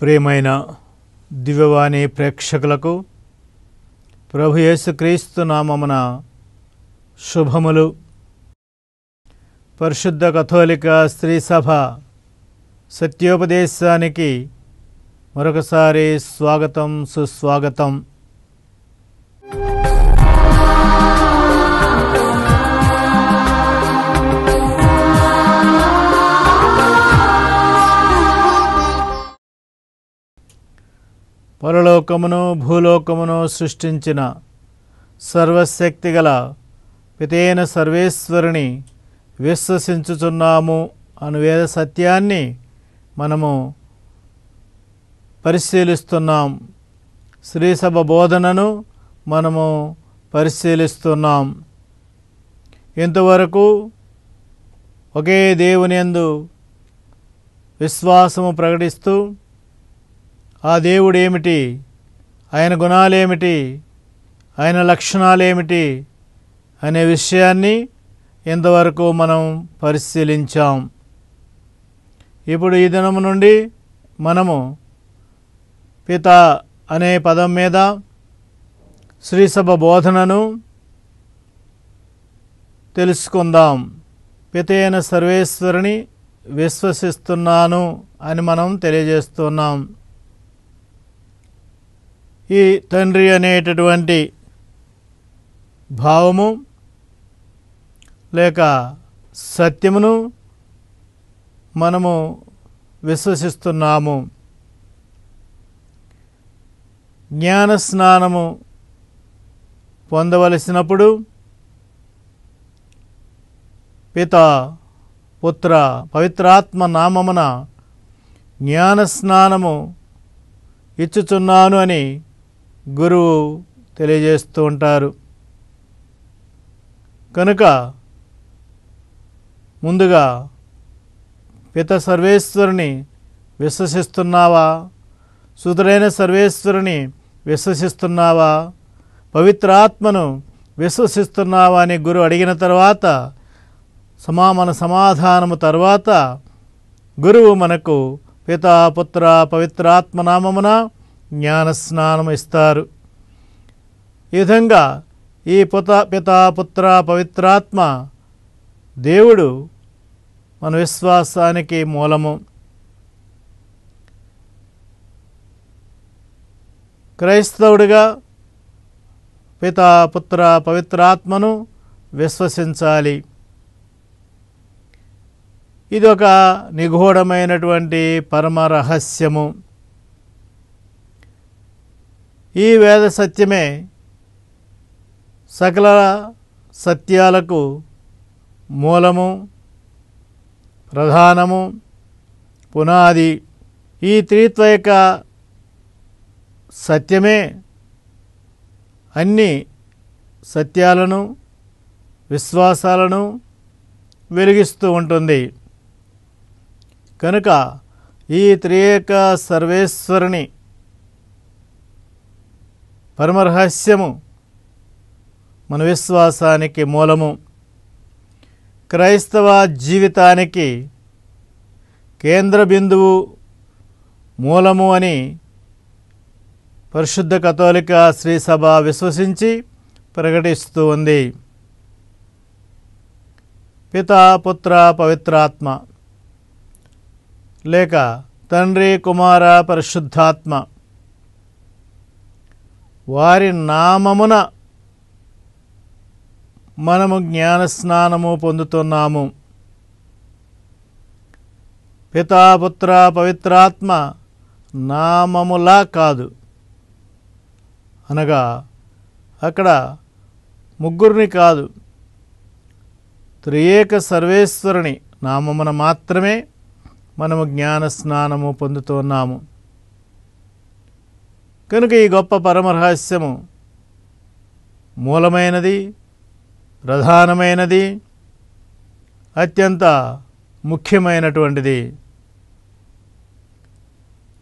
ప్రియమైన దివ్యవాణి ప్రేక్షకులకు ప్రభు యేసుక్రీస్తు నామమున శుభములు. పరిశుద్ధ కథోలిక స్త్రీ సభ సత్యోపదేశానికి మరొకసారి స్వాగతం, సుస్వాగతం. పరలోకమును భూలోకమును సృష్టించిన సర్వశక్తిగల పితైన సర్వేశ్వరుని విశ్వసించుచున్నాము అను వేద సత్యాన్ని మనము పరిశీలిస్తున్నాం. శ్రీసభ బోధనను మనము పరిశీలిస్తున్నాం. ఇంతవరకు ఒకే దేవుని యందు విశ్వాసము ప్రకటిస్తూ ఆ దేవుడు ఏమిటి, ఆయన గుణాలేమిటి, ఆయన లక్షణాలేమిటి అనే విషయాన్ని ఇంతవరకు మనం పరిశీలించాం. ఇప్పుడు ఈ దినము నుండి మనము పిత అనే పదం మీద శ్రీసభ బోధనను తెలుసుకుందాం. పితైన సర్వేశ్వరుని విశ్వసిస్తున్నాను అని మనం తెలియజేస్తున్నాం. ఈ తండ్రి అనేటటువంటి భావము లేక సత్యమును మనము విశ్వసిస్తున్నాము. జ్ఞాన స్నానము పొందవలసినప్పుడు పిత, పుత్ర, పవిత్రాత్మ నామమున జ్ఞాన స్నానము ఇచ్చుచున్నాను అని గురువు తెలియజేస్తూ ఉంటారు. కనుక ముందుగా పిత సర్వేశ్వరుని విశ్వసిస్తున్నావా, సుతుడైన సర్వేశ్వరుని విశ్వసిస్తున్నావా, పవిత్రాత్మను విశ్వసిస్తున్నావా అని గురువు అడిగిన తర్వాత మన సమాధానము తర్వాత గురువు మనకు పిత, పుత్ర, పవిత్రాత్మ నామమున జ్ఞానస్నానం ఇస్తారు. ఈ విధంగా ఈ పిత, పుత్ర, పవిత్రాత్మ దేవుడు మన విశ్వాసానికి మూలము. క్రైస్తవుడిగా పిత, పుత్ర, పవిత్రాత్మను విశ్వసించాలి. ఇది ఒక నిగూఢమైనటువంటి పరమ రహస్యము. ఈ వేద సత్యమే సకల సత్యాలకు మూలము, ప్రధానము, పునాది. ఈ త్రిత్వైక సత్యమే అన్ని సత్యాలను, విశ్వాసాలను వెలిగిస్తూ ఉంటుంది. కనుక ఈ త్రియేక సర్వేశ్వరుని పరమరహస్యము మన విశ్వాసానికి మూలము. క్రైస్తవ జీవితానికి కేంద్ర బిందువు, మూలము అని పరిశుద్ధ కథోలిక శ్రీసభ విశ్వసించి ప్రకటిస్తూ ఉంది. పిత, పుత్ర, పవిత్రాత్మ లేక తండ్రి, కుమార, పరిశుద్ధాత్మ వారి నామమున మనము జ్ఞానస్నానము పొందుతున్నాము. పిత, పుత్ర, పవిత్రాత్మ నామములా కాదు, అనగా అక్కడ ముగ్గురిని కాదు, త్రియేక సర్వేశ్వరుని నామమున మాత్రమే మనము జ్ఞానస్నానము పొందుతున్నాము. కనుక ఈ గొప్ప పరమరహస్యము మూలమైనది, ప్రధానమైనది, అత్యంత ముఖ్యమైనటువంటిది.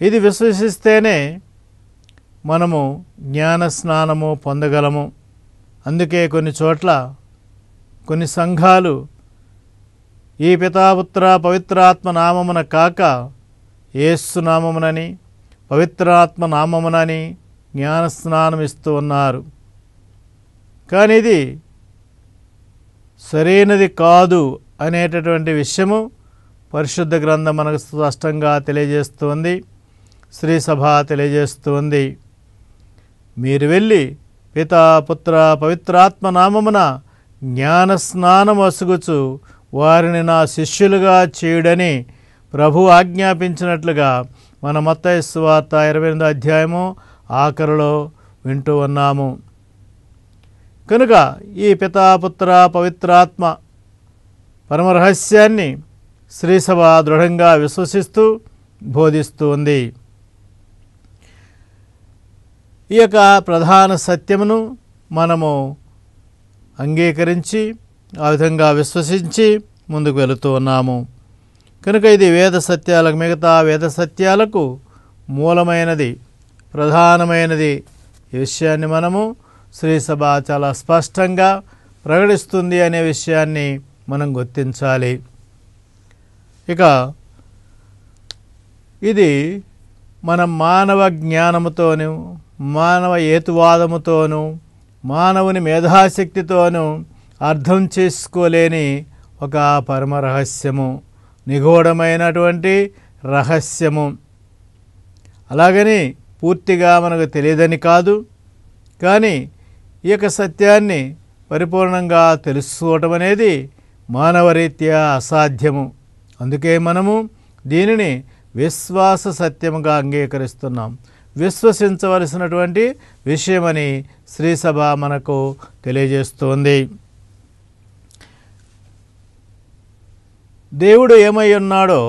ఇది విశ్వసిస్తేనే మనము జ్ఞానస్నానము పొందగలము. అందుకే కొన్ని చోట్ల కొన్ని సంఘాలు ఈ పితాపుత్ర పవిత్రాత్మ నామమున కాక యేసు నామమునని, పవిత్రాత్మ నామమునని జ్ఞానస్నానం ఇస్తూ ఉన్నారు. కానీ ఇది సరైనది కాదు అనేటటువంటి విషయము పరిశుద్ధ గ్రంథం మనకు స్పష్టంగా తెలియజేస్తుంది. శ్రీ సభ తెలియజేస్తుంది. మీరు వెళ్ళి పితా పుత్ర పవిత్రాత్మ నామమున జ్ఞానస్నానం వసుగుచు వారిని నా శిష్యులుగా చేయుడని ప్రభు ఆజ్ఞాపించినట్లుగా మన మత్తయి సువార్త 28వ అధ్యాయము ఆఖరిలో వింటూ ఉన్నాము. కనుక ఈ పితా పుత్ర పవిత్రాత్మ పరమరహస్యాన్ని శ్రీసభ దృఢంగా విశ్వసిస్తూ బోధిస్తూ ఉంది. ఈ యొక్క ప్రధాన సత్యమును మనము అంగీకరించి ఆ విధంగా విశ్వసించి ముందుకు వెళుతూ ఉన్నాము. కనుక ఇది వేద సత్యాలకు, మిగతా వేద సత్యాలకు మూలమైనది, ప్రధానమైనది. ఈ విషయాన్ని మనము శ్రీసభ చాలా స్పష్టంగా ప్రకటిస్తుంది అనే విషయాన్ని మనం గుర్తించాలి. ఇక ఇది మనం మానవ జ్ఞానముతోనూ మానవ హేతువాదముతోనూ మానవుని మేధాశక్తితోనూ అర్థం చేసుకోలేని ఒక పరమ రహస్యము, నిగూఢమైనటువంటి రహస్యము. అలాగని పూర్తిగా మనకు తెలియదని కాదు, కానీ ఈ యొక్క సత్యాన్ని పరిపూర్ణంగా తెలుసుకోవటం అనేది మానవరీత్యా అసాధ్యము. అందుకే మనము దీనిని విశ్వాస సత్యముగా అంగీకరిస్తున్నాం. విశ్వసించవలసినటువంటి విషయమని శ్రీసభ మనకు తెలియజేస్తోంది. దేవుడు ఏమై ఉన్నాడో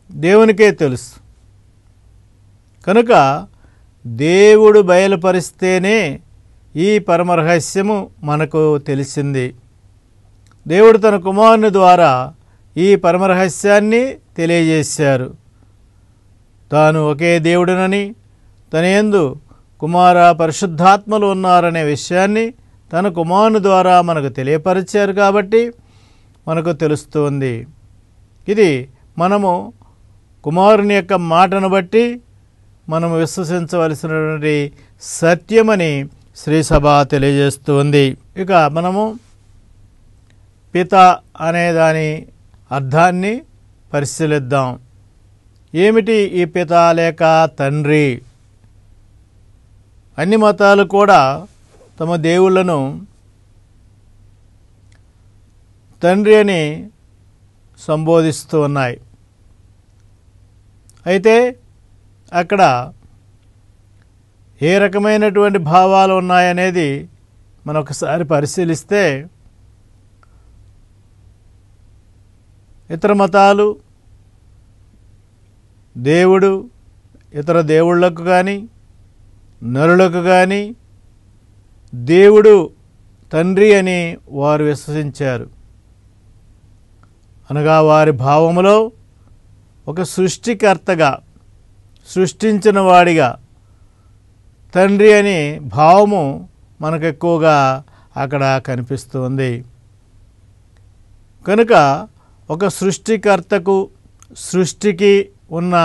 దేవునికే తెలుసు. కనుక దేవుడు బయలుపరిస్తేనే ఈ పరమరహస్యము మనకు తెలిసింది. దేవుడు తన కుమారుని ద్వారా ఈ పరమరహస్యాన్ని తెలియజేశారు. తాను ఒకే దేవుడునని, తన యందు కుమార పరిశుద్ధాత్మలు ఉన్నారనే విషయాన్ని తన కుమారుని ద్వారా మనకు తెలియపరిచారు. కాబట్టి మనకు తెలుస్తుంది. ఇది మనము కుమారుని యొక్క మాటను బట్టి మనము విశ్వసించవలసినటువంటి సత్యమని శ్రీసభ తెలియజేస్తుంది. ఇక మనము పిత అనే దాని అర్థాన్ని పరిశీలిద్దాం. ఏమిటి ఈ పిత లేక తండ్రి? అన్ని మతాలు కూడా తమ దేవుళ్లను తండ్రి అని సంబోధిస్తూ ఉన్నాయి. అయితే అక్కడ ఏ రకమైనటువంటి భావాలు ఉన్నాయనేది మనం ఒకసారి పరిశీలిస్తే, ఇతర మతాలు దేవుడు ఇతర దేవుళ్లకు కానీ నరులకు కానీ దేవుడు తండ్రి అని వారు విశ్వసించారు. అనగా వారి భావములో ఒక సృష్టికర్తగా, సృష్టించిన వాడిగా తండ్రి అని భావము మనకు ఎక్కువగా అక్కడ కనిపిస్తుంది. కనుక ఒక సృష్టికర్తకు సృష్టికి ఉన్న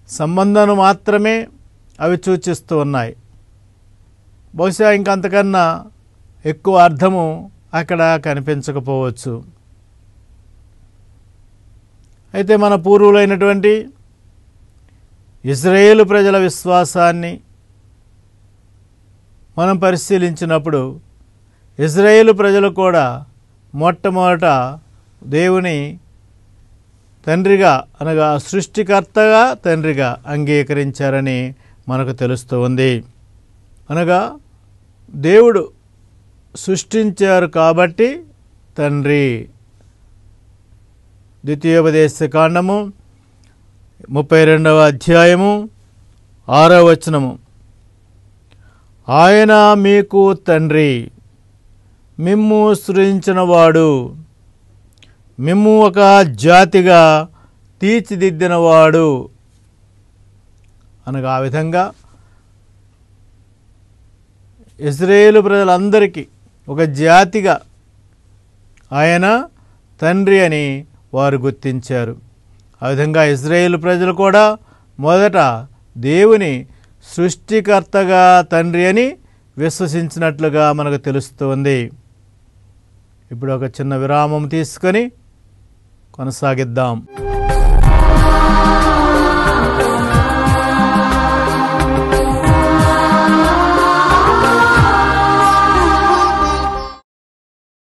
సంబంధం మాత్రమే అవి సూచిస్తూ ఉన్నాయి. బహుశా ఇంకంతకన్నా ఎక్కువ అర్థము అక్కడ కనిపించకపోవచ్చు. అయితే మన పూర్వులైనటువంటి ఇజ్రాయేలు ప్రజల విశ్వాసాన్ని మనం పరిశీలించినప్పుడు, ఇజ్రాయేలు ప్రజలు కూడా మొట్టమొదట దేవుని తండ్రిగా, అనగా సృష్టికర్తగా తండ్రిగా అంగీకరించారని మనకు తెలుస్తూ ఉంది. అనగా దేవుడు సృష్టించారు కాబట్టి తండ్రి. ద్వితీయోపదేశ కాండము 32వ అధ్యాయము 6వ వచనము, ఆయన మీకు తండ్రి, మిమ్ము సృజించినవాడు, మిమ్ము ఒక జాతిగా తీర్చిదిద్దినవాడు. అనగా ఆ విధంగా ఇజ్రాయేలు ప్రజలందరికీ ఒక జాతిగా ఆయన తండ్రి అని వారు గుర్తించారు. ఆ విధంగా ఇజ్రాయేలు ప్రజలు కూడా మొదట దేవుని సృష్టికర్తగా తండ్రి అని విశ్వసించినట్లుగా మనకు తెలుస్తుంది. ఇప్పుడు ఒక చిన్న విరామం తీసుకొని కొనసాగిద్దాం.